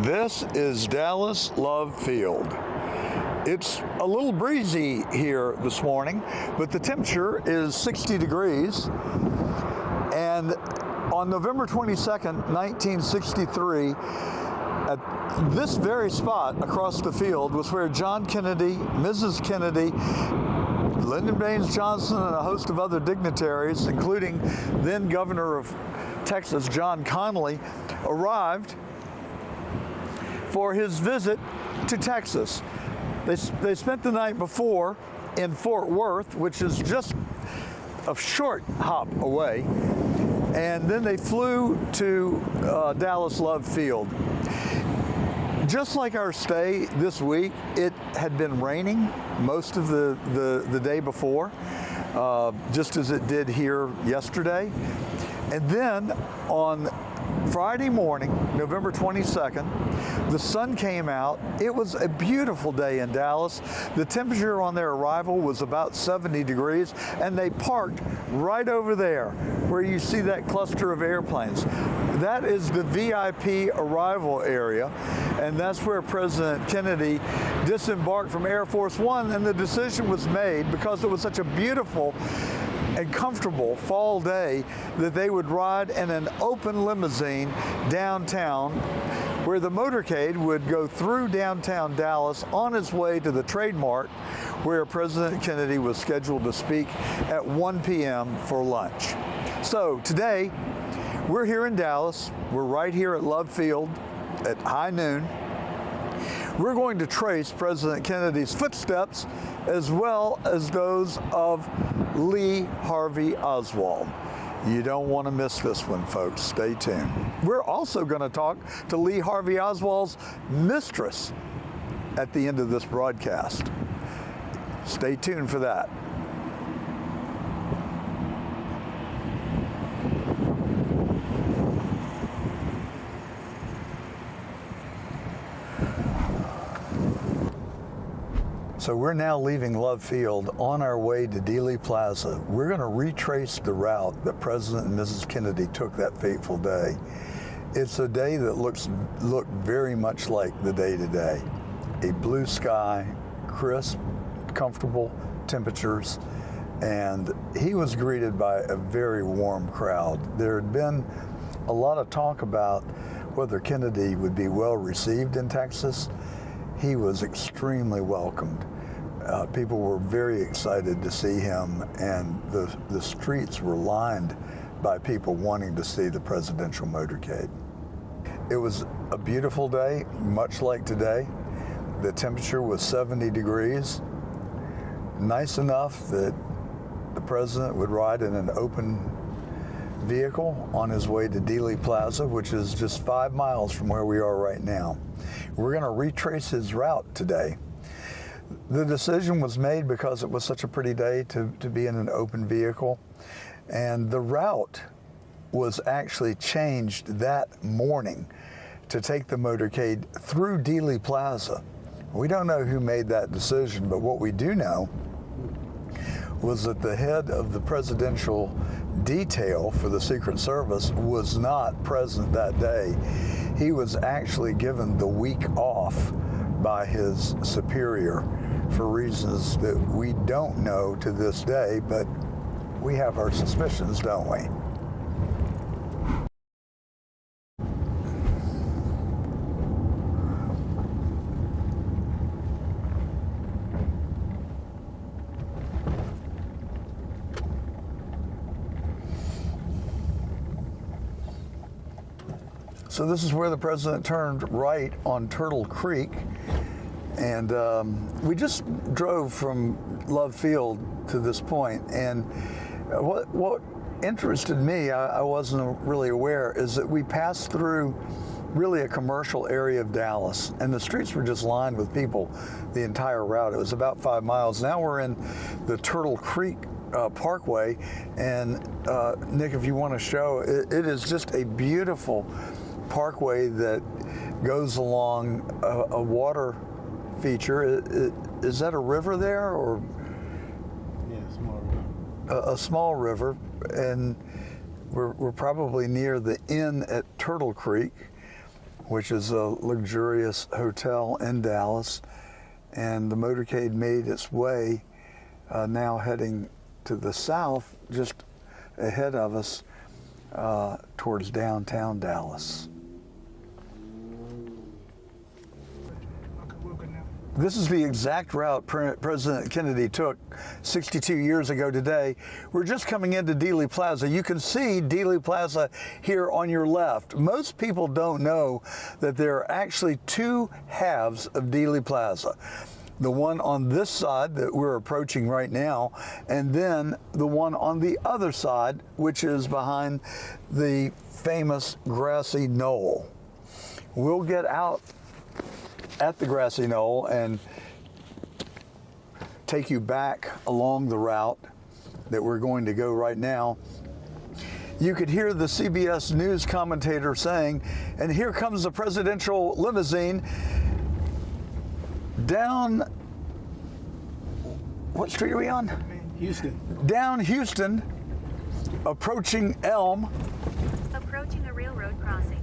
This is Dallas Love Field. It's a little breezy here this morning, but the temperature is 60 degrees. And on November 22nd, 1963, at this very spot across the field was where John Kennedy, Mrs. Kennedy, Lyndon Baines Johnson, and a host of other dignitaries, including then Governor of Texas, John Connally, arrived for his visit to Texas. They spent the night before in Fort Worth, which is just a short hop away, and then they flew to Dallas Love Field. Just like our stay this week, it had been raining most of the day before, just as it did here yesterday. And then on Friday morning, November 22nd, the sun came out. It was a beautiful day in Dallas. The temperature on their arrival was about 70 degrees, and they parked right over there where you see that cluster of airplanes. That is the VIP arrival area, and that's where President Kennedy disembarked from Air Force One, and the decision was made because it was such a beautiful and comfortable fall day that they would ride in an open limousine downtown, where the motorcade would go through downtown Dallas on its way to the Trade Mart, where President Kennedy was scheduled to speak at 1 p.m. for lunch. So today, we're here in Dallas. We're right here at Love Field at high noon. We're going to trace President Kennedy's footsteps as well as those of Lee Harvey Oswald. You don't want to miss this one, folks. Stay tuned. We're also going to talk to Lee Harvey Oswald's mistress at the end of this broadcast. Stay tuned for that. So we're now leaving Love Field on our way to Dealey Plaza. We're going to retrace the route that President and Mrs. Kennedy took that fateful day. It's a day that looked very much like the day today. A blue sky, crisp, comfortable temperatures, and he was greeted by a very warm crowd. There had been a lot of talk about whether Kennedy would be well received in Texas. He was extremely welcomed. People were very excited to see him, and the streets were lined by people wanting to see the presidential motorcade. It was a beautiful day, much like today. The temperature was 70 degrees, nice enough that the president would ride in an open vehicle on his way to Dealey Plaza, which is just 5 miles from where we are right now. We're going to retrace his route today. The decision was made because it was such a pretty day to be in an open vehicle, and the route was actually changed that morning to take the motorcade through Dealey Plaza. We don't know who made that decision, but what we do know was that the head of the presidential detail for the Secret Service was not present that day. He was actually given the week off by his superior for reasons that we don't know to this day, but we have our suspicions, don't we? So this is where the president turned right on Turtle Creek, and we just drove from Love Field to this point, and what interested me, I wasn't really aware, is that we passed through really a commercial area of Dallas, and the streets were just lined with people the entire route. It was about 5 miles. Now we're in the Turtle Creek Parkway, and Nick, if you want to show, it is just a beautiful parkway that goes along a water feature. Is that a river there, or? Yeah, small river. A small river, and we're probably near the inn at Turtle Creek. which is a luxurious hotel in Dallas. And the motorcade made its way now heading to the south, just ahead of us, towards downtown Dallas. This is the exact route President Kennedy took 62 years ago today. We're just coming into Dealey Plaza. You can see Dealey Plaza here on your left. Most people don't know that there are actually two halves of Dealey Plaza. The one on this side that we're approaching right now, and then the one on the other side, which is behind the famous Grassy Knoll. We'll get out at the Grassy Knoll and take you back along the route that we're going to go right now. You could hear the CBS News commentator saying, and here comes the presidential limousine down, what street are we on? Houston. Down Houston, approaching Elm. Approaching a railroad crossing.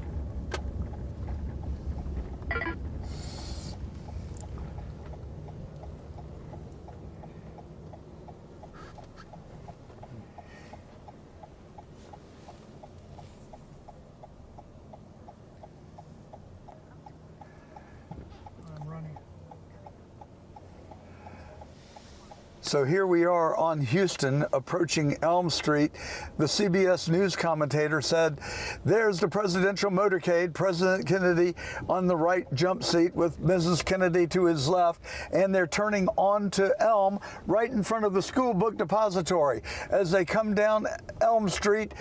So here we are on Houston, approaching Elm Street. The CBS News commentator said, there's the presidential motorcade, President Kennedy on the right jump seat with Mrs. Kennedy to his left, and they're turning onto Elm right in front of the School Book Depository. As they come down Elm Street,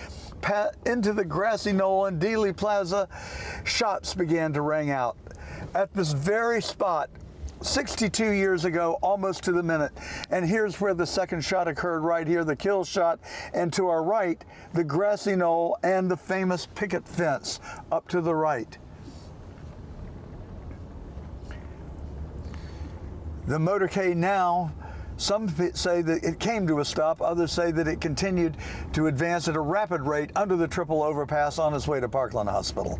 into the Grassy Knoll and Dealey Plaza, shots began to ring out. At this very spot, 62 years ago, almost to the minute. And here's where the second shot occurred, right here, the kill shot. And to our right, the Grassy Knoll and the famous picket fence up to the right. The motorcade now, some say that it came to a stop, others say that it continued to advance at a rapid rate under the triple overpass on its way to Parkland Hospital.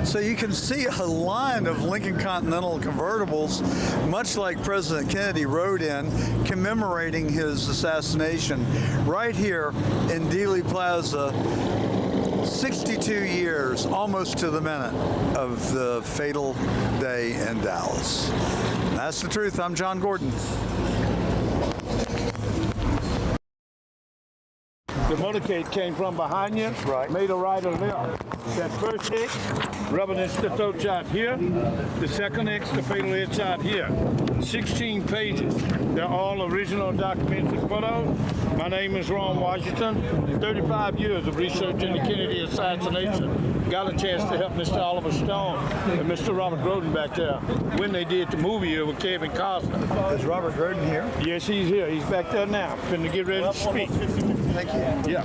So you can see a line of Lincoln Continental convertibles, much like President Kennedy rode in, commemorating his assassination, right here in Dealey Plaza, 62 years, almost to the minute, of the fatal day in Dallas. That's the truth. I'm John Gordon. The motorcade came from behind you, Right. made a right or left. That first X, rubbing into the throat shot here. The second X, the fatal head shot here. 16 pages. They're all original documents and photos. My name is Ron Washington. 35 years of research in the Kennedy assassination. Got a chance to help Mr. Oliver Stone and Mr. Robert Groden back there when they did the movie here with Kevin Costner. Is Robert Groden here? Yes, he's here. He's back there now. Finna get ready to speak. Thank you. Yeah.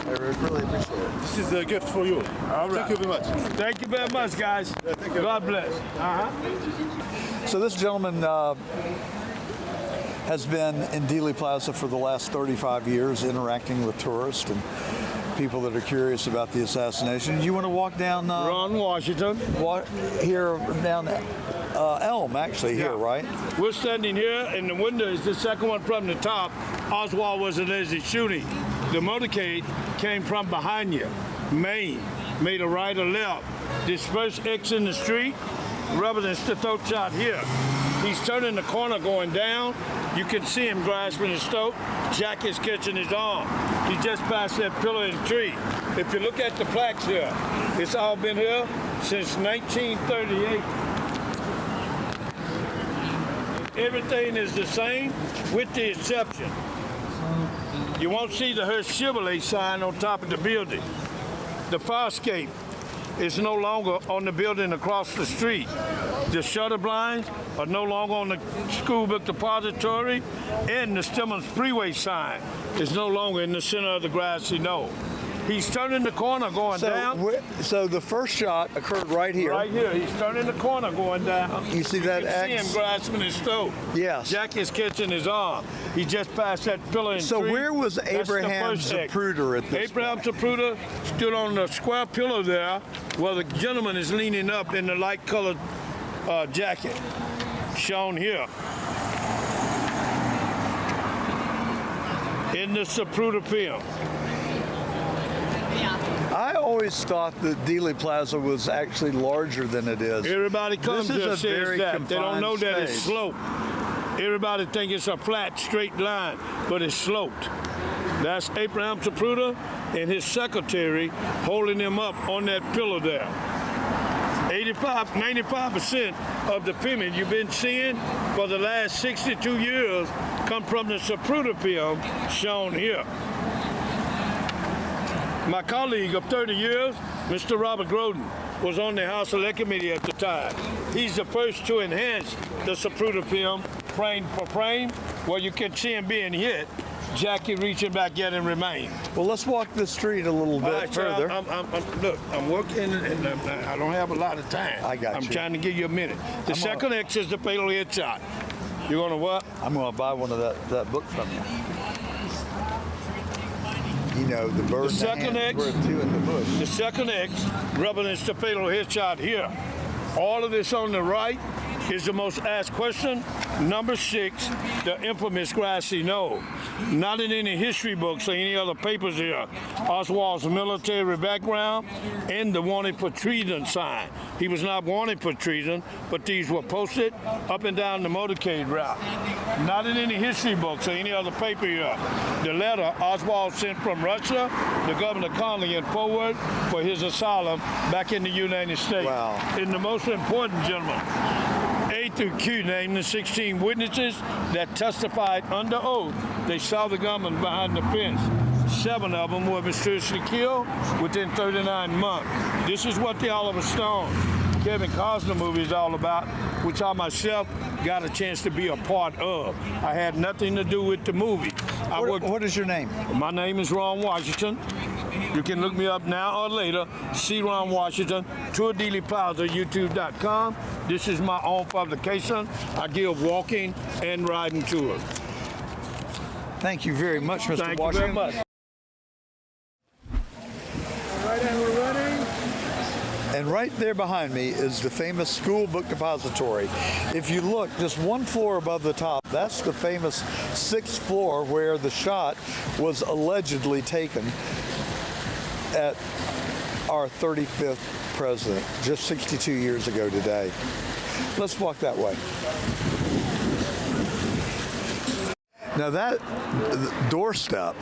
I really appreciate it. This is a gift for you. All right. Thank you very much. Thank you very much, guys. thank you. God bless. So this gentleman has been in Dealey Plaza for the last 35 years, interacting with tourists and people that are curious about the assassination. Do you want to walk down? Ron Washington. Here down Elm, actually, here, right? We're standing here, and the window is the second one from the top. Oswald was alleged shooting. The motorcade came from behind you. Maine made a right or left. This first X in the street, rubbing his throat shot here. He's turning the corner going down. You can see him grasping his throat. Jack is catching his arm. He just passed that pillar in the tree. If you look at the plaques here, it's all been here since 1938. Everything is the same with the exception. You won't see the Hearst Chevrolet sign on top of the building. The fire escape is no longer on the building across the street. The shutter blinds are no longer on the School Book Depository, and the Stemmons Freeway sign is no longer in the center of the Grassy Knoll. He's turning the corner going down. So the first shot occurred right here. Right here, he's turning the corner going down. You see that You can X? see him grasping his throat. Yes. Jackie's catching his arm. He just passed that pillar in So tree. where was That's the Abraham first X. Zapruder at this Abraham point? Zapruder stood on the square pillar there where the gentleman is leaning up in the light colored jacket, shown here. In the Zapruder film. I always thought that Dealey Plaza was actually larger than it is. Everybody comes This is here a and says very that. They don't know confined that it's space. sloped. Everybody think it's a flat, straight line, but it's sloped. That's Abraham Zapruder and his secretary holding him up on that pillar there. 95% of the film you've been seeing for the last 62 years come from the Zapruder film shown here. My colleague of 30 years, Mr. Robert Groden, was on the House Select Committee at the time. He's the first to enhance the Zapruder film frame for frame, where you can see him being hit, Jackie reaching back at him remain. Well, let's walk the street a little bit All right, sir, further. look, I'm working and I don't have a lot of time. I got I'm you. trying to give you a minute. The second X is the fatal headshot. You're gonna what? I'm going to buy one of that book from you. You know, the bird The second in the hand, X? worth two in the bush. The second X represents the fatal headshot here. All of this on the right is the most asked question. Number 6, the infamous Grassy Knoll. Not in any history books or any other papers here. Oswald's military background and the wanted for treason sign. He was not wanted for treason, but these were posted up and down the motorcade route. Not in any history books or any other paper here. The letter Oswald sent from Russia to Governor Connally and forward for his asylum back in the United States. Wow. And the most important, gentlemen, A through Q named the 16 witnesses that testified under oath they saw the gunman behind the fence. 7 of them were mysteriously killed within 39 months. This is what the Oliver Stone, Kevin Costner movie is all about, which I myself got a chance to be a part of. I had nothing to do with the movie. What is your name? My name is Ron Washington. You can look me up now or later. See Ron Washington, Tour Dealey Plaza, YouTube.com. This is my own publication. I give walking and riding tours. Thank you very much, Mr. Thank you Washington. very much. All right, and we're running. And right there behind me is the famous School Book Depository. If you look just one floor above the top, that's the famous 6th floor where the shot was allegedly taken at our 35th president, just 62 years ago today. Let's walk that way. Now that doorstep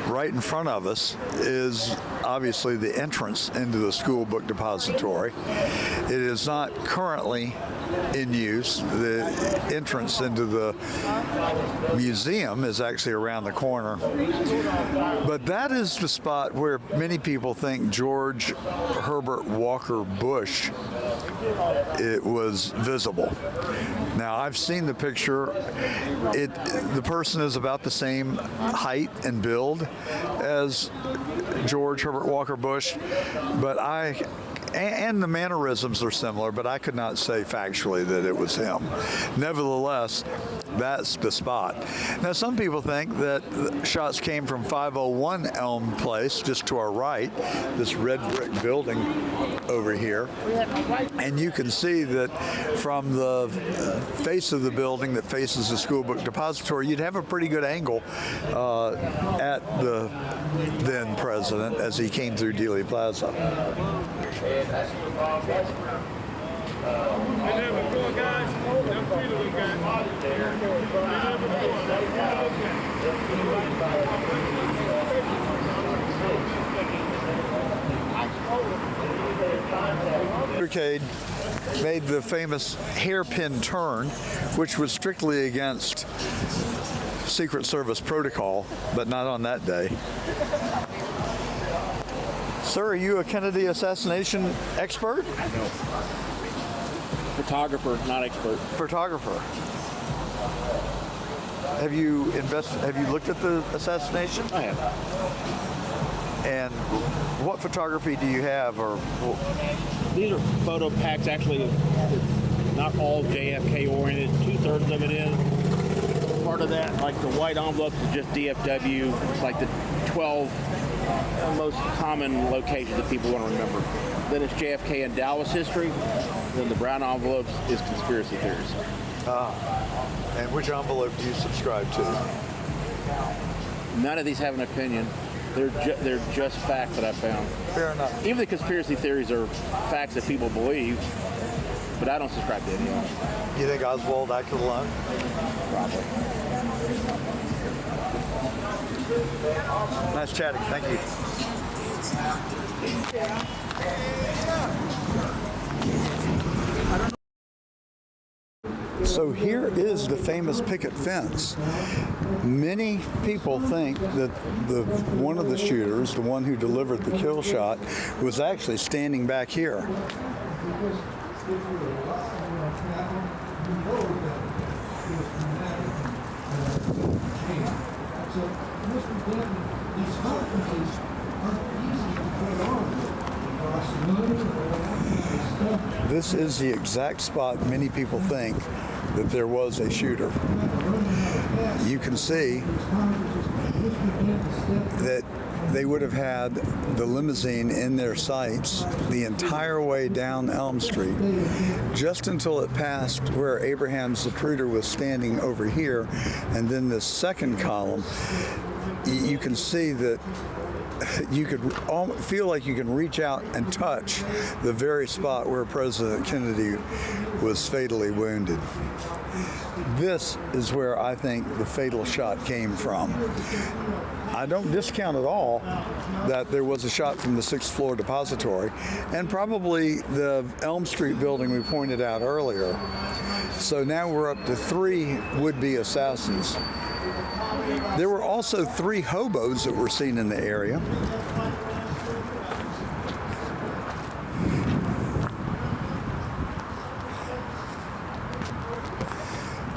right in front of us is obviously the entrance into the School Book Depository. It is not currently in use. The entrance into the museum is actually around the corner. But that is the spot where many people think George Herbert Walker Bush it was visible. Now I've seen the picture. The person is about the same height and build as George Herbert Walker Bush, but and the mannerisms are similar, but I could not say factually that it was him. Nevertheless, that's the spot. Now, some people think that the shots came from 501 Elm Place, just to our right, this red brick building over here. And you can see that from the face of the building that faces the School Book Depository, you'd have a pretty good angle at the then president as he came through Dealey Plaza. Motorcade made the famous hairpin turn, which was strictly against Secret Service protocol, but not on that day. Sir, are you a Kennedy assassination expert? No. Photographer, not expert. Photographer. Have you looked at the assassination? I have. And what photography do you have? Or These are photo packs. Actually, it's not all JFK oriented. 2/3 of it is. Part of that, like the white envelopes, is just DFW. Like the 12 most common locations that people want to remember. Then it's JFK and Dallas history. Then the brown envelopes is conspiracy theories. And which envelope do you subscribe to? None of these have an opinion. They're just facts that I found. Fair enough. Even the conspiracy theories are facts that people believe, but I don't subscribe to any of them. You think Oswald acted alone? Probably. Nice chatting. Thank you. So here is the famous picket fence. Many people think that one of the shooters, the one who delivered the kill shot, was actually standing back here. This is the exact spot many people think that there was a shooter. You can see that they would have had the limousine in their sights the entire way down Elm Street, just until it passed where Abraham Zapruder was standing over here, and then the second column, you can see that you could feel like you can reach out and touch the very spot where President Kennedy was fatally wounded. This is where I think the fatal shot came from. I don't discount at all that there was a shot from the 6th floor depository and probably the Elm Street building we pointed out earlier. So now we're up to 3 would-be assassins. There were also 3 hobos that were seen in the area.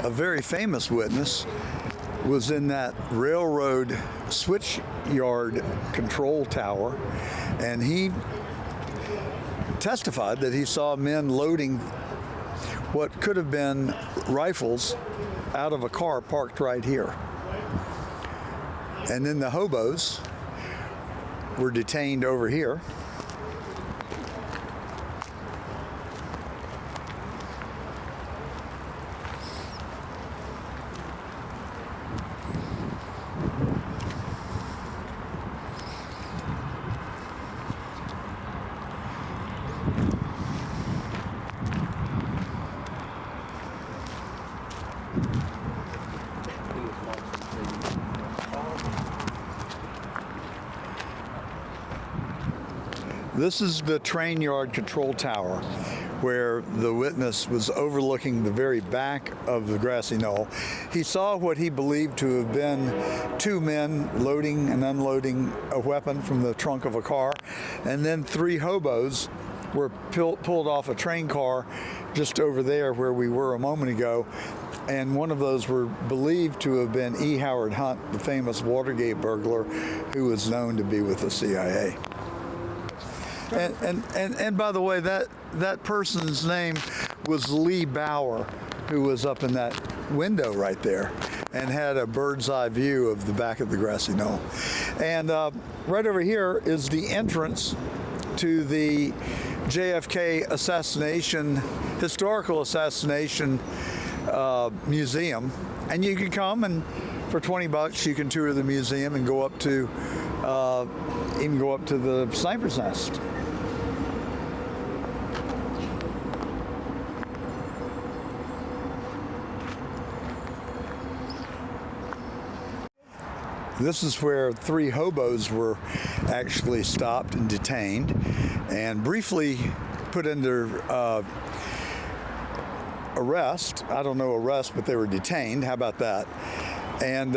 A very famous witness was in that railroad switch yard control tower, and he testified that he saw men loading what could have been rifles out of a car parked right here. And then the hobos were detained over here. This is the train yard control tower where the witness was overlooking the very back of the grassy knoll. He saw what he believed to have been 2 men loading and unloading a weapon from the trunk of a car, and then 3 hobos were pulled off a train car just over there where we were a moment ago, and one of those were believed to have been E. Howard Hunt, the famous Watergate burglar who was known to be with the CIA. And by the way, that person's name was Lee Bauer, who was up in that window right there and had a bird's eye view of the back of the grassy knoll. And right over here is the entrance to the JFK Historical Assassination Museum. And you can come, and for $20 you can tour the museum and go up to even go up to the sniper's nest. This is where 3 hobos were actually stopped and detained and briefly put under arrest. I don't know arrest, but they were detained. How about that? And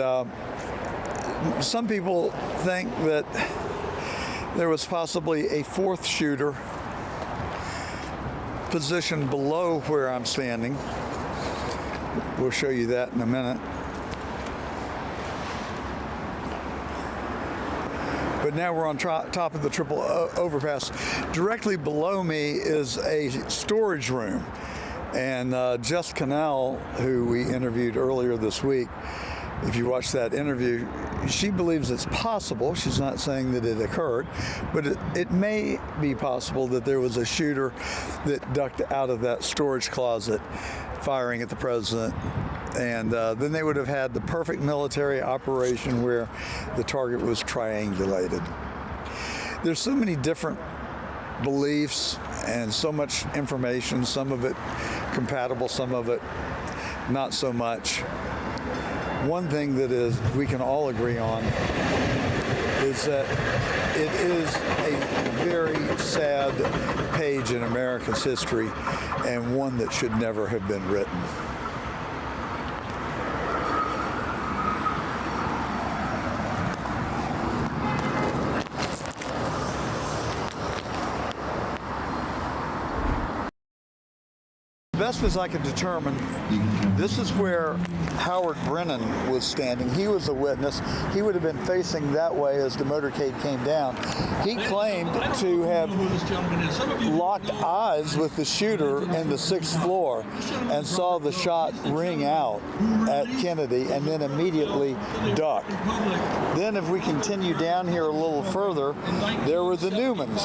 some people think that there was possibly a fourth shooter positioned below where I'm standing. We'll show you that in a minute. But now we're on top of the triple overpass. Directly below me is a storage room. And Jess Knoll, who we interviewed earlier this week, if you watch that interview, she believes it's possible. She's not saying that it occurred, but it may be possible that there was a shooter that ducked out of that storage closet firing at the president. And then they would have had the perfect military operation where the target was triangulated. There's so many different beliefs and so much information, some of it compatible, some of it not so much. One thing that is we can all agree on is that it is a very sad page in America's history and one that should never have been written. Best as I could determine, this is where Howard Brennan was standing. He was a witness. He would have been facing that way as the motorcade came down. He claimed to have locked eyes with the shooter in the 6th floor and saw the shot ring out at Kennedy and then immediately duck. Then if we continue down here a little further, there were the Newmans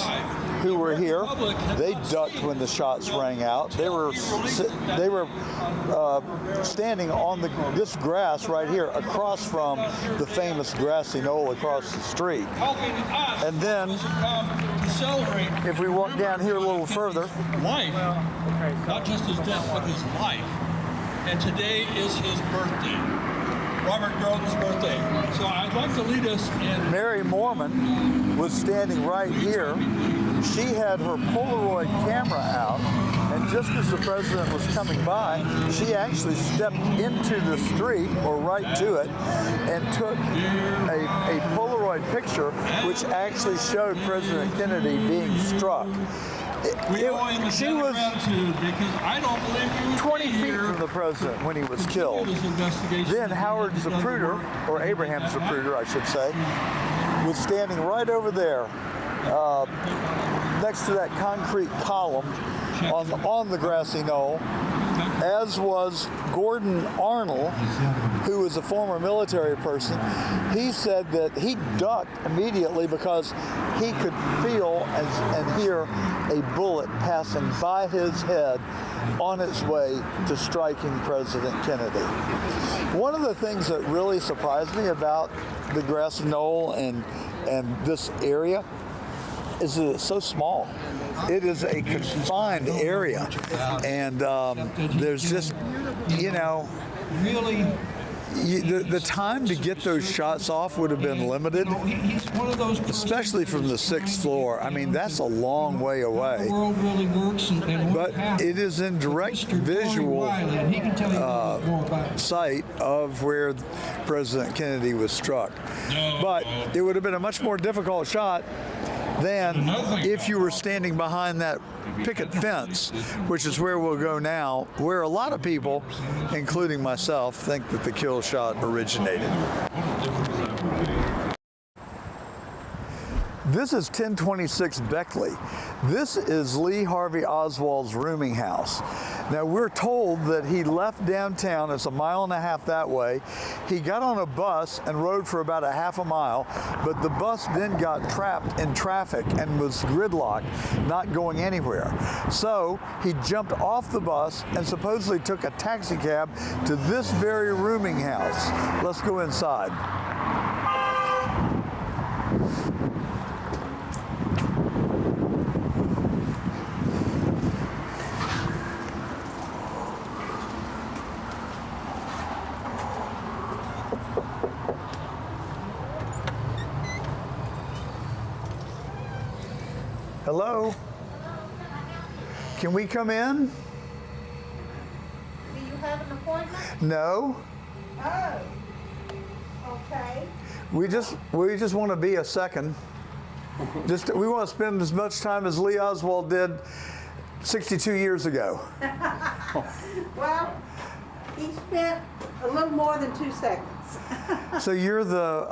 who were here. They ducked when the shots rang out. They were standing on this grass right here across from the famous Grassy Knoll across the street. And then if we walk down here a little further, life, not just his death, but his life. And today is his birthday, Robert Groden's birthday. So I'd like to lead us in. Mary Mormon was standing right here. She had her Polaroid camera out, and just as the president was coming by, she actually stepped into the street, or right to it, and took a Polaroid picture, which actually showed President Kennedy being struck. She was because I don't believe you 20 feet from the president when he was killed. Then Howard Zapruder, or Abraham Zapruder, I should say, was standing right over there, next to that concrete column on the Grassy Knoll, as was Gordon Arnold, who was a former military person. He said that he ducked immediately because he could feel and hear a bullet passing by his head on its way to striking President Kennedy. One of the things that really surprised me about the Grassy Knoll and this area is that it's so small. It is a confined area, and there's just, really. The time to get those shots off would have been limited, He's one of those especially from the 6th floor. I mean, that's a long way away. The world really works and But it is in direct visual sight of where President Kennedy was struck. But it would have been a much more difficult shot than if you were standing behind that picket fence, which is where we'll go now, where a lot of people, including myself, think that the kill shot originated. This is 1026 Beckley. This is Lee Harvey Oswald's rooming house. Now, we're told that he left downtown, it's a mile and a half that way. He got on a bus and rode for about a half a mile, but the bus then got trapped in traffic and was gridlocked, not going anywhere. So he jumped off the bus and supposedly took a taxi cab to this very rooming house. Let's go inside. Hello? Can we come in? Do you have an appointment? No. Oh, okay. We just want to be a second. We want to spend as much time as Lee Oswald did 62 years ago. Well, he spent a little more than 2 seconds. So you're the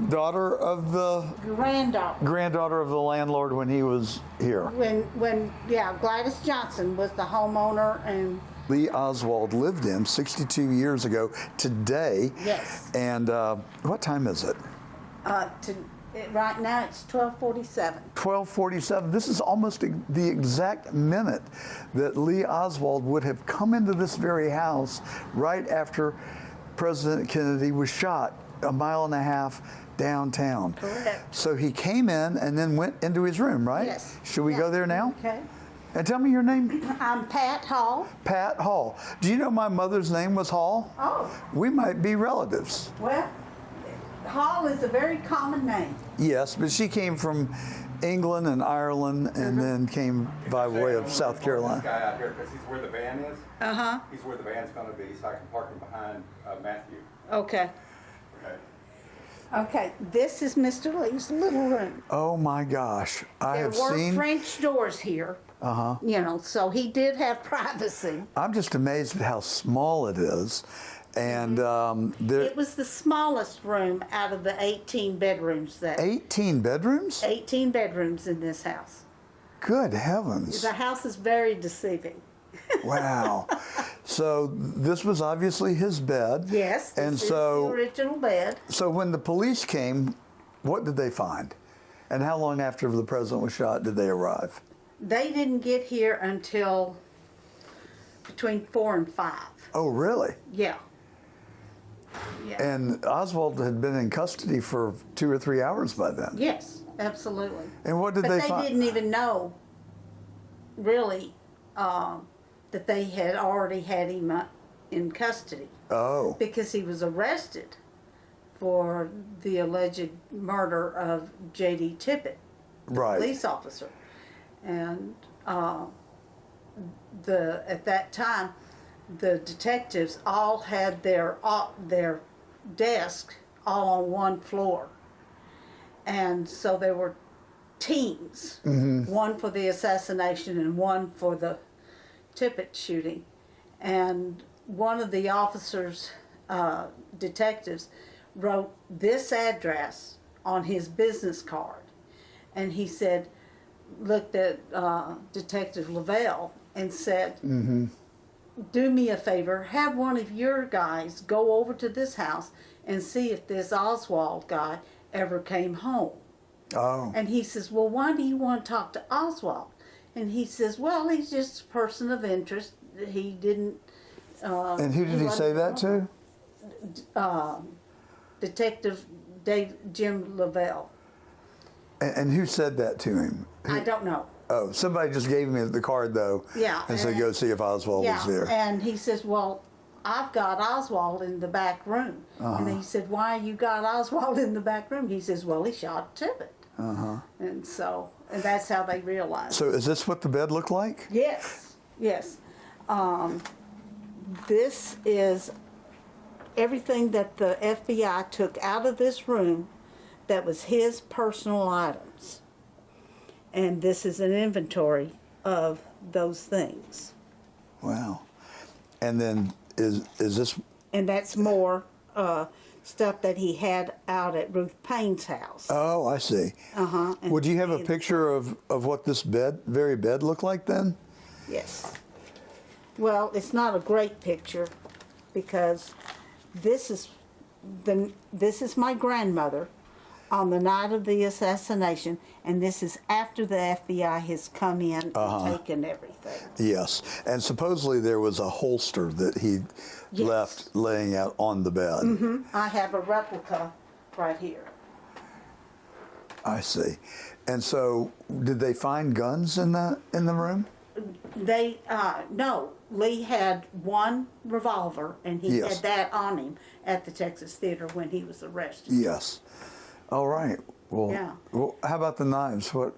daughter of the Granddaughter. of the landlord when he was here. When Gladys Johnson was the homeowner, and Lee Oswald lived in 62 years ago today. yes. And what time is it? Right now it's 12:47. 12:47. This is almost the exact minute that Lee Oswald would have come into this very house right after President Kennedy was shot a mile and a half downtown. Correct. So he came in and then went into his room, right? Yes. Should we go there now? Okay. And tell me your name. I'm Pat Hall. Pat Hall. Do you know my mother's name was Hall? Oh, We might be relatives. well, Hall is a very common name. Yes, but she came from England and Ireland and then came by way of South Carolina. This guy out here, because he's where the van is. Uh-huh. He's where the van's going to be, so I can park him behind Matthew. Okay. Okay. Okay, this is Mr. Lee's little room. Oh my gosh. I There have were seen. French doors here. Uh-huh. You know, so he did have privacy. I'm just amazed at how small it is. And there It was the smallest room out of the 18 bedrooms 18 bedrooms? 18 bedrooms in this house. Good heavens. The house is very deceiving. Wow. So this was obviously his bed. Yes, And this is so the original bed. So when the police came, what did they find? And how long after the president was shot did they arrive? They didn't get here until between 4 and 5. Oh, really? Yeah. Yeah. And Oswald had been in custody for 2 or 3 hours by then. Yes, absolutely. And what did But they they find? didn't even know, really, that they had already had him in custody Oh, because he was arrested for the alleged murder of J.D. Tippit, right. police officer. And at that time, the detectives all had their desk all on one floor. And so there were teams, one for the assassination and one for the Tippit shooting. And one of the officers, detectives, wrote this address on his business card. And he said, looked at Detective Lavelle and said, do me a favor, have one of your guys go over to this house and see if this Oswald guy ever came home. Oh, And he says, well, why do you want to talk to Oswald? And he says, well, he's just a person of interest. He didn't... and who did he say that to? Detective Jim Lavelle. And who said that to him? I don't know. Oh, somebody just gave me the card though. Yeah, And said and- go see if Oswald was there. And he says, well, I've got Oswald in the back room. And he said, why you got Oswald in the back room? He says, well, he shot Tippit. And so, and that's how they realized. So is this what the bed looked like? Yes, yes. This is everything that the FBI took out of this room that was his personal items. And this is an inventory of those things. Wow. And then is this? And that's more stuff that he had out at Ruth Payne's house. Oh, I see. Uh-huh. Would you have a picture of what this very bed looked like then? Yes. Well, it's not a great picture because this is my grandmother on the night of the assassination, and this is after the FBI has come in and taken everything. Yes. And supposedly there was a holster that he Yes. left laying out on the bed. I have a replica right here. I see. And so did they find guns in the room? They no. Lee had one revolver, and he Yes. had that on him at the Texas Theater when he was arrested. Yes. All right. Well, Yeah. well, how about the knives? What?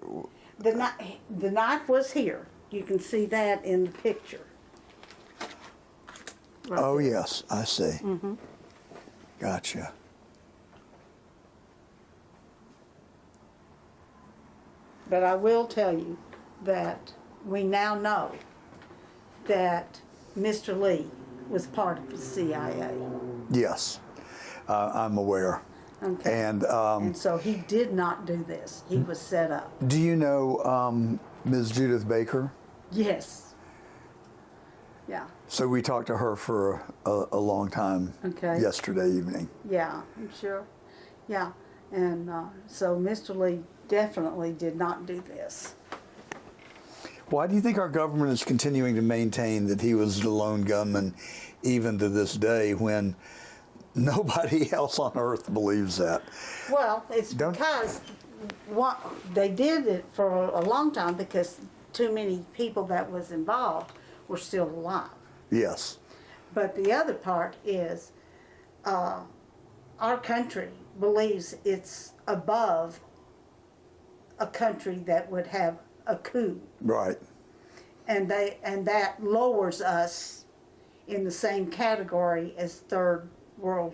The knife was here. You can see that in the picture. Right Oh, there. yes, I see. Gotcha. But I will tell you that we now know that Mr. Lee was part of the CIA. Yes, I'm aware. Okay. And So he did not do this. He was set up. do you know Ms. Judith Baker? Yes. Yeah. So we talked to her for a long time yesterday evening. Yeah, I'm sure. Yeah. And so Mr. Lee definitely did not do this. Why do you think our government is continuing to maintain that he was the lone gunman even to this day when nobody else on earth believes that? Well, it's because they did it for a long time because too many people that was involved were still alive. Yes. But the other part is our country believes it's above a country that would have a coup. Right. And that lowers us in the same category as third world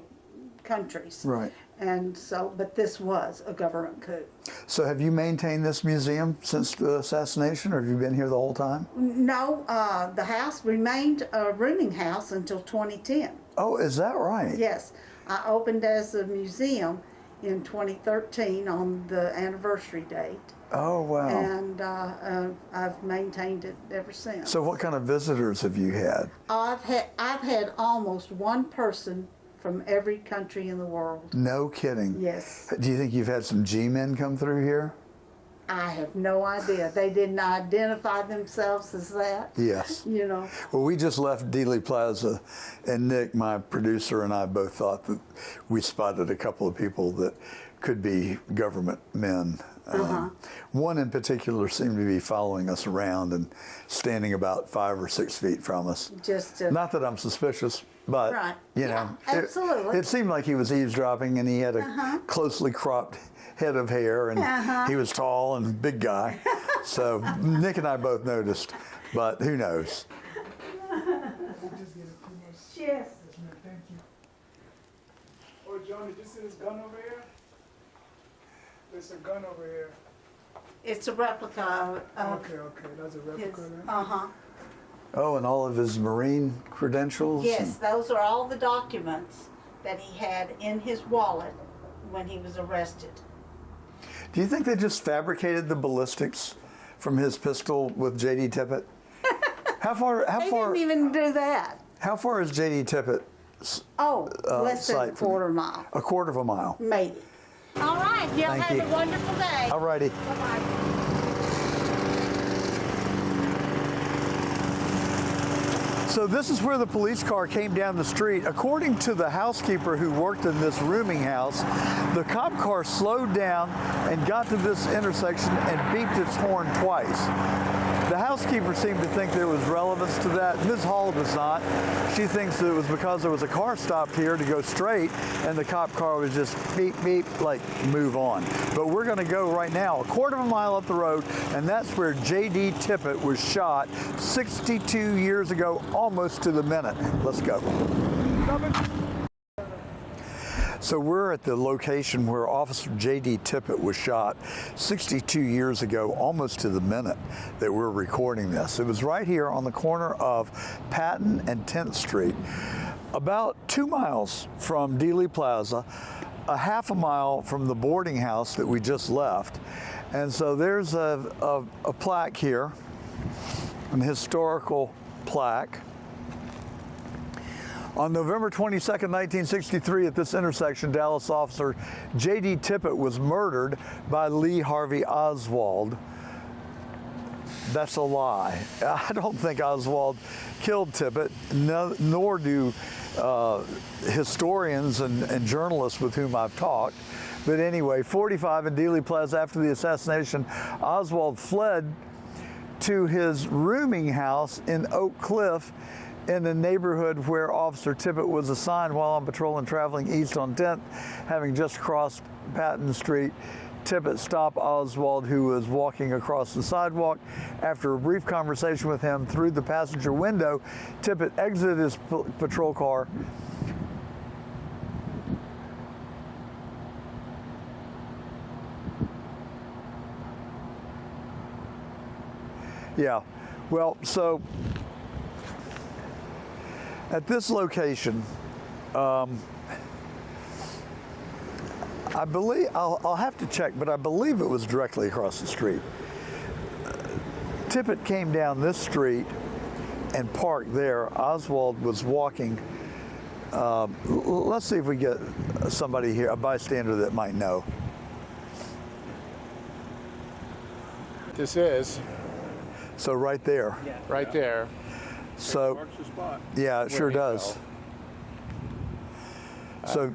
countries. Right. And so, but this was a government coup. So have you maintained this museum since the assassination, or have you been here the whole time? No, the house remained a rooming house until 2010. Oh, is that right? Yes. I opened as a museum in 2013 on the anniversary date. Oh, wow. And I've maintained it ever since. So what kind of visitors have you had? I've had almost one person from every country in the world. No kidding. Yes. Do you think you've had some G-men come through here? I have no idea. They didn't identify themselves as that. Yes. You know. Well, we just left Dealey Plaza, and Nick, my producer, and I both thought that we spotted a couple of people that could be government men. One in particular seemed to be following us around and standing about 5 or 6 feet from us. Not that I'm suspicious, but Right. you Yeah, know, absolutely. It seemed like he was eavesdropping, and he had a closely cropped head of hair, and he was tall and big guy. So Nick and I both noticed, but who knows? Yes. Thank you. Oh, John, did you see this gun over here? There's a gun over here. It's a replica of Okay, that's a replica his. then? Oh, and all of his Marine credentials? Yes, those are all the documents that he had in his wallet when he was arrested. Do you think they just fabricated the ballistics from his pistol with J.D. Tippit? How far? They didn't even do that. How far is J.D. Tippit? Less than a site from quarter mile, A quarter of a mile. maybe. All right, y'all Thank have you. a wonderful day. All righty. Bye-bye. So this is where the police car came down the street. According to the housekeeper who worked in this rooming house, the cop car slowed down and got to this intersection and beeped its horn twice. The housekeeper seemed to think there was relevance to that. Ms. Hall does not. She thinks that it was because there was a car stopped here to go straight and the cop car was just beep, beep, like move on. But we're gonna go right now a quarter of a mile up the road, and that's where J.D. Tippit was shot 62 years ago, almost to the minute. Let's go. So we're at the location where Officer J.D. Tippit was shot 62 years ago, almost to the minute that we're recording this. It was right here on the corner of Patton and 10th Street, about 2 miles from Dealey Plaza, a half a mile from the boarding house that we just left. And so there's a plaque here, an historical plaque. On November 22nd, 1963, at this intersection, Dallas officer J.D. Tippit was murdered by Lee Harvey Oswald. That's a lie. I don't think Oswald killed Tippit, nor do historians and journalists with whom I've talked. But anyway, 45 in Dealey Plaza, after the assassination, Oswald fled to his rooming house in Oak Cliff, in the neighborhood where Officer Tippit was assigned while on patrol and traveling east on 10th. Having just crossed Patton Street, Tippit stopped Oswald, who was walking across the sidewalk. After a brief conversation with him through the passenger window, Tippit exited his patrol car. Yeah. Well, so at this location, I believe, I'll have to check, but I believe it was directly across the street. Tippit came down this street and parked there. Oswald was walking. Let's see if we get somebody here, a bystander that might know. This is So right there. right there. So, Marks the spot. yeah, it sure he does. fell. So,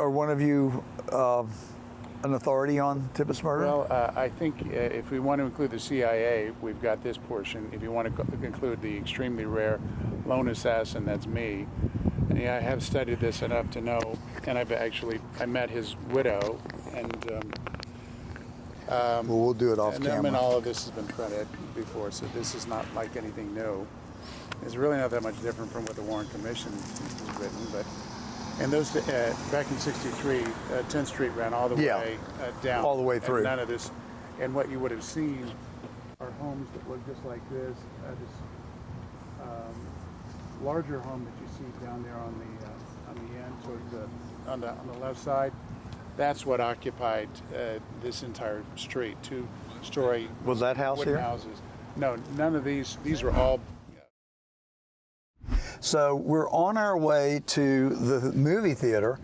are one of you an authority on Tippit's murder? Well, I think if we want to include the CIA, we've got this portion. If you want to include the extremely rare lone assassin, that's me. And yeah, I have studied this enough to know, and I met his widow, and Well, we'll do it off and camera. all of this has been printed before, so this is not like anything new. It's really not that much different from what the Warren Commission has written, but and those back in '63, 10th Street ran all the Yeah. way down, All the way through. And none of this, and what you would have seen are homes that look just like this. Larger home that you see down there on the end, towards on the left side. That's what occupied this entire street. 2-story Was that house wooden here? houses. No, none of these. These were all. So we're on our way to the movie theater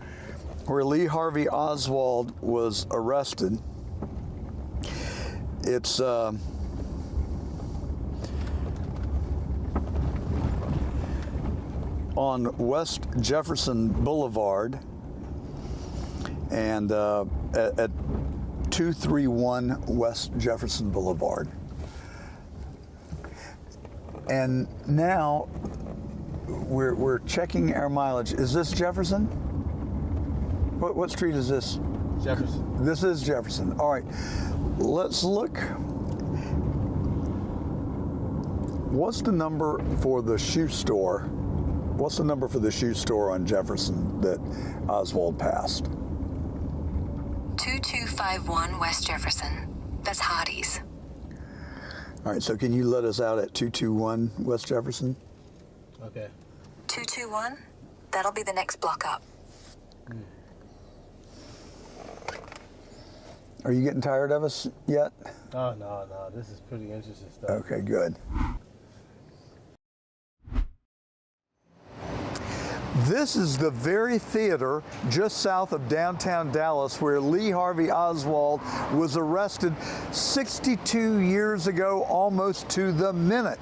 where Lee Harvey Oswald was arrested. It's on West Jefferson Boulevard and at 231 West Jefferson Boulevard. And now we're checking our mileage. Is this Jefferson? What street is this? Jefferson. This is Jefferson. All right, let's look. What's the number for the shoe store? What's the number for the shoe store on Jefferson that Oswald passed? 2251 West Jefferson. That's Hardee's. All right, so can you let us out at 221 West Jefferson? Okay. 221? That'll be the next block up. Are you getting tired of us yet? Oh, no. This is pretty interesting stuff. Okay, good. This is the very theater just south of downtown Dallas where Lee Harvey Oswald was arrested 62 years ago, almost to the minute.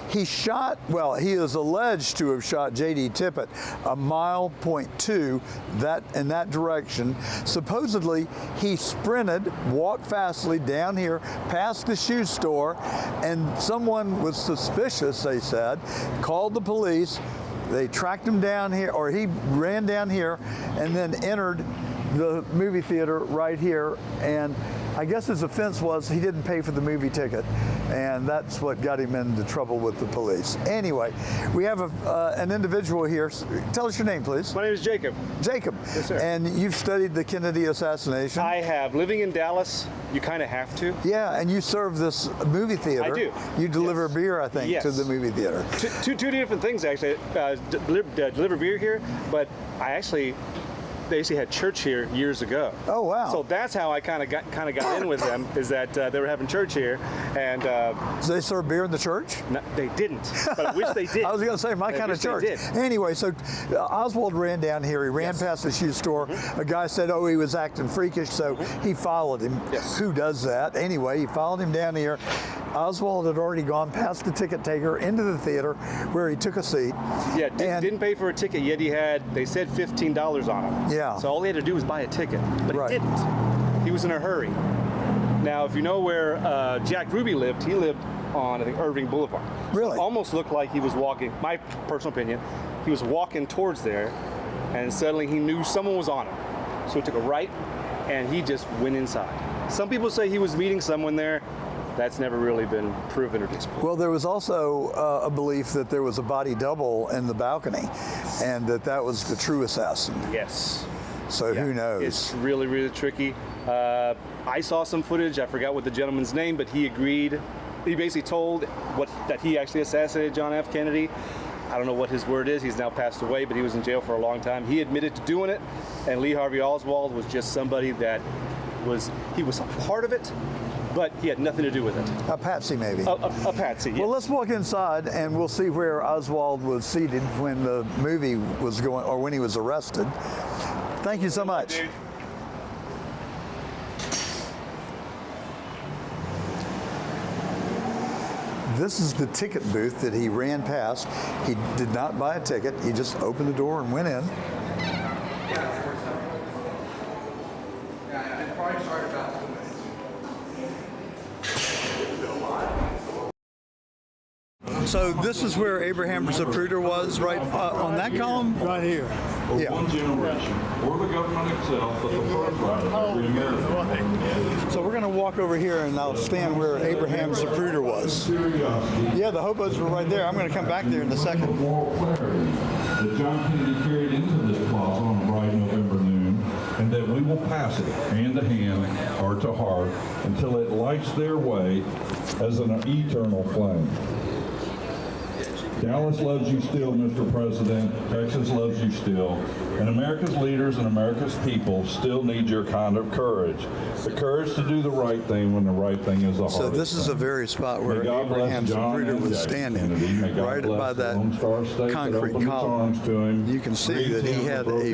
He is alleged to have shot J.D. Tippit a mile .2 in that direction. Supposedly, he sprinted, walked fastly down here past the shoe store, and someone was suspicious, they said, called the police. They tracked him down here, or he ran down here and then entered the movie theater right here. And I guess his offense was he didn't pay for the movie ticket. And that's what got him into trouble with the police. Anyway, we have an individual here. Tell us your name, please. My name is Jacob. Jacob. Yes, sir. And you've studied the Kennedy assassination. I have. Living in Dallas, you kind of have to. Yeah, and you serve this movie theater. I do. You deliver Yes. beer, I think, Yes. to the movie theater. Two different things, actually. Deliver beer here, but they actually had church here years ago. Oh, wow. So that's how I kind of got in with them, is that they were having church here, and So they serve beer in the church? no, they didn't, but I wish they did. I was going to say, my I kind of wish they church. did. Anyway, so Oswald ran down here. He ran past the shoe store. A guy said, he was acting freakish, so he followed him. Yes. Who does that? Anyway, he followed him down here. Oswald had already gone past the ticket taker into the theater where he took a seat. Yeah, And- didn't pay for a ticket, yet they said $15 on him. Yeah. So all he had to do was buy a ticket, but Right. he didn't. He was in a hurry. Now, if you know where Jack Ruby lived, he lived on, I think, Irving Boulevard. Really? So almost looked like he was walking, my personal opinion, he was walking towards there, and suddenly he knew someone was on him. So he took a right, and he just went inside. Some people say he was meeting someone there. That's never really been proven or disproven. Well, there was also a belief that there was a body double in the balcony, and that was the true assassin. Yes. So who knows? It's really, really tricky. I saw some footage. I forgot what the gentleman's name, but he agreed he basically told that he actually assassinated John F. Kennedy. I don't know what his word is. He's now passed away, but he was in jail for a long time. He admitted to doing it, and Lee Harvey Oswald was just somebody that was a part of it, but he had nothing to do with it. A patsy, maybe. A patsy, yes. Well, let's walk inside and we'll see where Oswald was seated when the movie was going, or when he was arrested. Thank you so much. This is the ticket booth that he ran past. He did not buy a ticket. He just opened the door and went in. So this is where Abraham Zapruder was, right on that column? Right here. Yeah. One generation, or the government itself, but the birthright of every American. So we're going to walk over here and I'll stand where Abraham Zapruder was. Yeah, the hobos were right there. I'm going to come back there in a second. Moral clarity that John Kennedy carried into this plaza on a bright November noon, and that we will pass it hand to hand, heart to heart, until it lights their way as an eternal flame. Dallas loves you still, Mr. President. Texas loves you still. And America's leaders and America's people still need your kind of courage. The courage to do the right thing when the right thing is the hardest. So this is a very spot where Abraham Zapruder was standing, right by that concrete column. You can see that he had a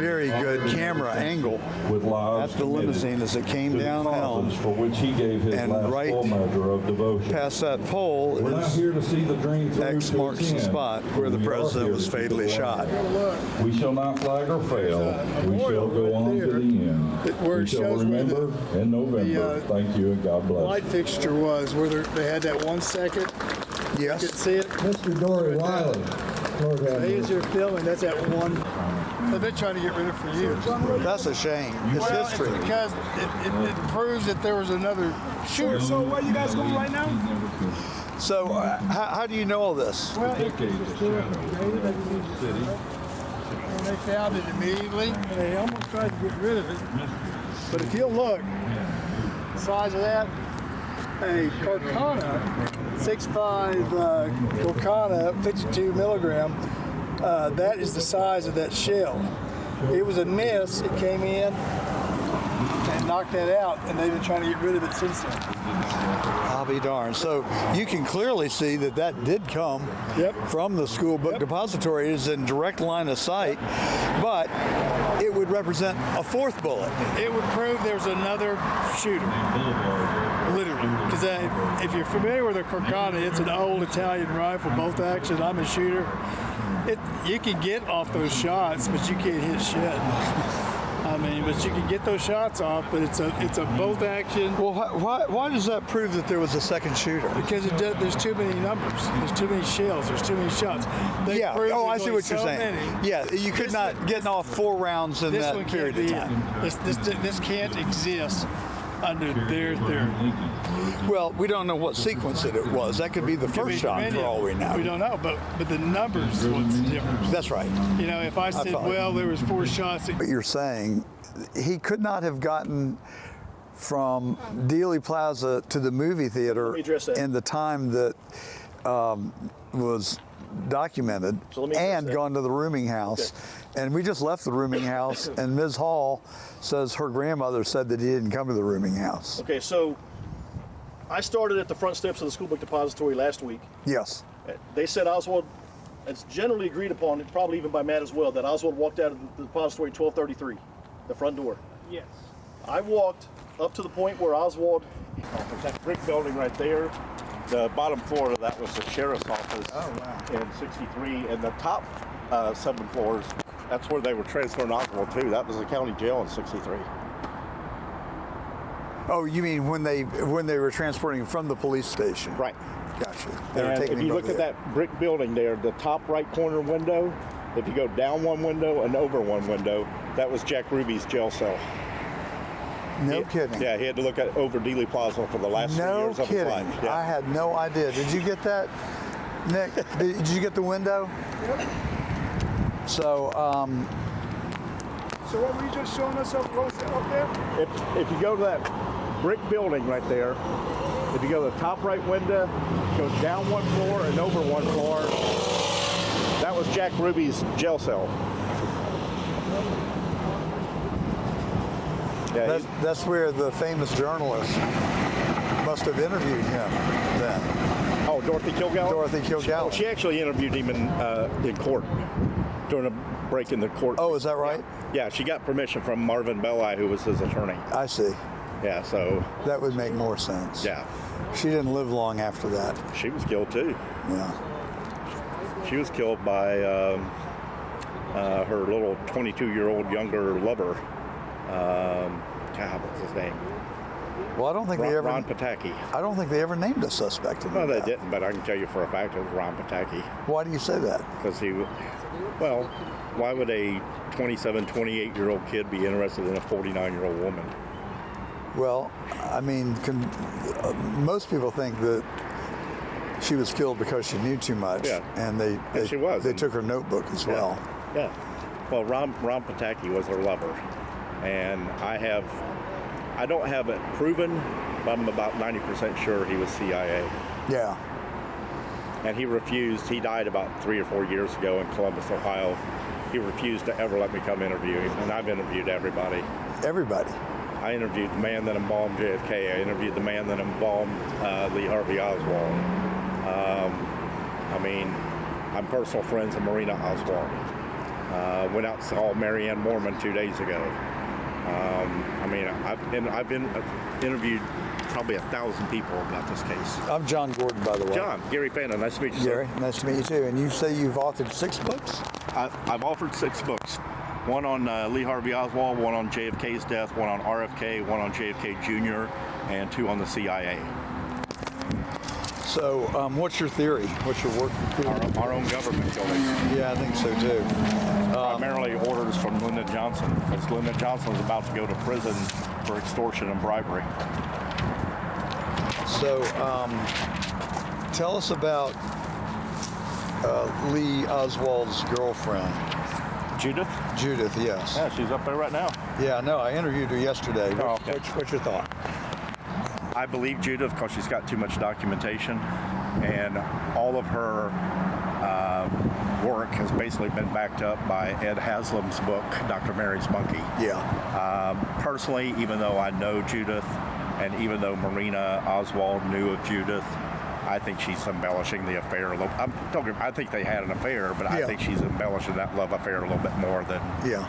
very good camera angle at the limousine as it came down Elm. For which he gave his and right measure of devotion. past that pole We're not is here to see the dream through X to marks its the end. spot where the We are president here was to see the fatally light. shot. We shall not flag or fail. We shall go on to the end. Where We it shall shows where remember in November. Thank you and God bless. light fixture was, where they had that 1 second. Yes. You could see it. Mr. Dory Wiley. So here's your filming. That's that one. They've been trying to get rid of it for years. That's a shame. It's Well, history. It's because it proves that there was another shooter. So where you guys going right now? So how do you know all this? Well, it was created and they found it immediately, and they almost tried to get rid of it. But if you'll look, the size of that, a Corcana, 6.5 Corcana, 52 milligram, that is the size of that shell. It was a miss. It came in and knocked that out, and they've been trying to get rid of it since then. I'll be darned. So you can clearly see that that did come from the School Book Depository. It is in direct line of sight, but it would represent a fourth bullet. It would prove there's another shooter, literally. Because if you're familiar with a Corcana, it's an old Italian rifle, bolt action. I'm a shooter. You can get off those shots, but you can't hit shit. I mean, but you can get those shots off, but it's a bolt action. Well, why does that prove that there was a second shooter? Because there's too many numbers. There's too many shells. There's too many shots. Yeah. Oh, I see what you're saying. Yeah, you could not get off 4 rounds in that period of time. This can't exist under their theory. Well, we don't know what sequence it was. That could be the first shot for all we know. We don't know, but the numbers is what's different. That's right. You know, if I said, well, there was 4 shots. But you're saying he could not have gotten from Dealey Plaza to the movie theater in the time that was documented and gone to the rooming house. Okay. And we just left the rooming house, and Ms. Hall says her grandmother said that he didn't come to the rooming house. Okay, so I started at the front steps of the School Book Depository last week. Yes. They said Oswald, it's generally agreed upon, probably even by Matt as well, that Oswald walked out of the depository at 12:33, the front door. Yes. I walked up to the point where Oswald, that brick building right there, the bottom floor of that was the sheriff's office in 63, and the top 7 floors, that's where they were transferring Oswald to. That was the county jail in 63. Oh, you mean when they were transporting him from the police station? Right. Gotcha. And if you look at that brick building there, the top right corner window, if you go down one window and over one window, that was Jack Ruby's jail cell. No kidding. Yeah, he had to look at over Dealey Plaza for the last 3 years of his life. Yeah. I had no idea. Did you get that, Nick? Did you get the window? Yep. So, So what were you just showing us up there? If you go to that brick building right there, If you go to the top right window, goes down one floor and over one floor. That was Jack Ruby's jail cell. Yeah, That's where the famous journalist must have interviewed him then. Oh, Dorothy Kilgallen? Dorothy Kilgallen. She actually interviewed him in court during a break in the court. Oh, is that right? Yeah, she got permission from Marvin Belli, who was his attorney. I see. Yeah, so... That would make more sense. Yeah. She didn't live long after that. She was killed, too. Yeah. She was killed by her little 22-year-old younger lover. God, what's his name? Well, I don't think they ever... Ron Pataki. I don't think they ever named a suspect in No, they that. didn't, but I can tell you for a fact it was Ron Pataki. Why do you say that? Because well, why would a 27, 28-year-old kid be interested in a 49-year-old woman? Well, I mean, most people think that she was killed because she knew too much. Yeah. And she was. They took her notebook as well. Yeah. Well, Ron Pataki was her lover. And I don't have it proven, but I'm about 90% sure he was CIA. Yeah. And he refused. He died about 3 or 4 years ago in Columbus, Ohio. He refused to ever let me come interview him. And I've interviewed everybody. Everybody? I interviewed the man that embalmed JFK. I interviewed the man that embalmed Lee Harvey Oswald. I mean, I'm personal friends with Marina Oswald. Went out and saw Marianne Moorman 2 days ago. I mean, I've been interviewed probably 1,000 people about this case. I'm John Gordon, by the way. John, Gary Fannin, nice to meet you, Gary, sir. nice to meet you too. And you say you've authored 6 books? I've authored 6 books. One on Lee Harvey Oswald, one on JFK's death, one on RFK, one on JFK Jr., and 2 on the CIA. So, what's your theory? What's your working theory? Our own government killed him. Yeah, I think so too. Primarily orders from Lyndon Johnson, because Lyndon Johnson was about to go to prison for extortion and bribery. So, tell us about Lee Oswald's girlfriend. Judith? Judith, yes. Yeah, she's up there right now. Yeah, no, I interviewed her yesterday. Oh, okay. What's your thought? I believe Judith because she's got too much documentation, and all of her work has basically been backed up by Ed Haslam's book, Dr. Mary's Monkey. Yeah. Personally, even though I know Judith, and even though Marina Oswald knew of Judith, I think she's embellishing the affair a little. I think they had an affair, but I think she's embellishing that love affair a little bit more than. Yeah.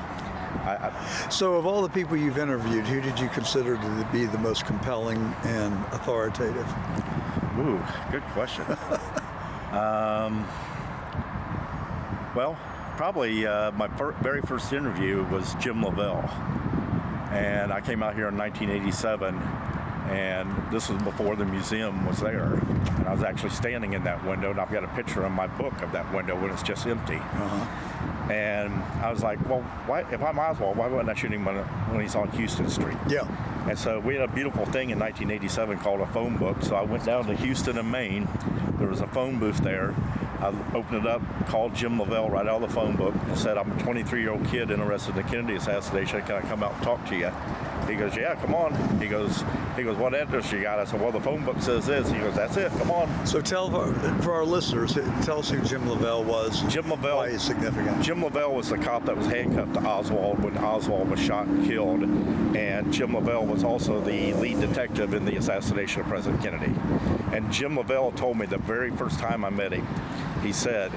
So, of all the people you've interviewed, who did you consider to be the most compelling and authoritative? Ooh, good question. Well, probably my very first interview was Jim Lavelle, and I came out here in 1987. And this was before the museum was there. And I was actually standing in that window, and I've got a picture in my book of that window when it's just empty. Uh-huh. And I was like, well, if I'm Oswald, why wouldn't I shoot him when he's on Houston Street? Yeah. And so we had a beautiful thing in 1987 called a phone book. So I went down to Houston and Maine. There was a phone booth there. I opened it up, called Jim Lavelle right out of the phone book, and said, I'm a 23-year-old kid interested in the Kennedy assassination. Can I come out and talk to you? He goes, yeah, come on. He goes, what address you got? I said, well, the phone book says this. He goes, that's it, come on. So for our listeners, tell us who Jim Lavelle was. Jim Lavelle. Why he's significant. Jim Lavelle was the cop that was handcuffed to Oswald when Oswald was shot and killed. And Jim Lavelle was also the lead detective in the assassination of President Kennedy. And Jim Lavelle told me the very first time I met him, he said,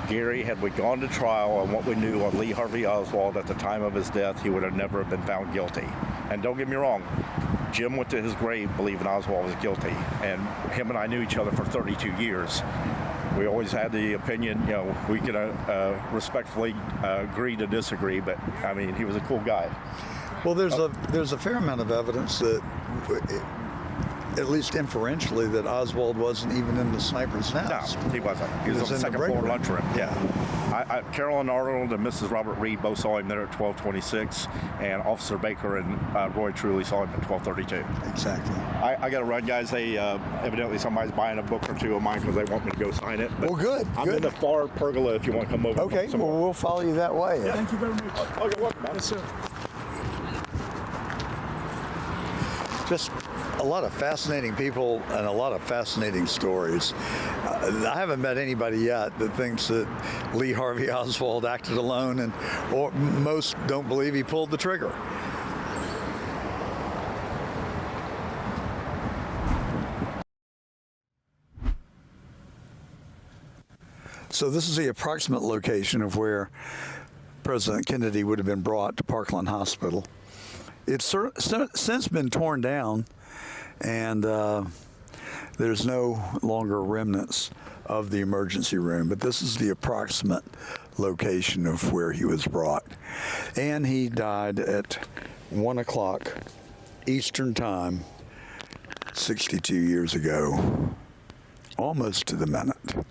Gary, had we gone to trial on what we knew on Lee Harvey Oswald at the time of his death, he would have never been found guilty. And don't get me wrong, Jim went to his grave believing Oswald was guilty. And him and I knew each other for 32 years. We always had the opinion, we could respectfully agree to disagree, but I mean, he was a cool guy. Well, there's a fair amount of evidence that, at least inferentially, that Oswald wasn't even in the sniper's nest. No, he wasn't. He was on the second floor lunchroom. Yeah. Carolyn Arnold and Mrs. Robert Reed both saw him there at 12:26, and Officer Baker and Roy Truly saw him at 12:32. Exactly. I got to run, guys. They evidently somebody's buying a book or two of mine because they want me to go sign it. But well, good. I'm in the far pergola if you want to come over. Okay. Well, we'll follow you that way. Yeah. Thank you very much. Oh, you're welcome. Yes, sir. Just a lot of fascinating people and a lot of fascinating stories. I haven't met anybody yet that thinks that Lee Harvey Oswald acted alone, or most don't believe he pulled the trigger. So this is the approximate location of where President Kennedy would have been brought to Parkland Hospital. It's since been torn down, and there's no longer remnants of the emergency room, but this is the approximate location of where he was brought. And he died at 1 o'clock Eastern Time 62 years ago, almost to the minute.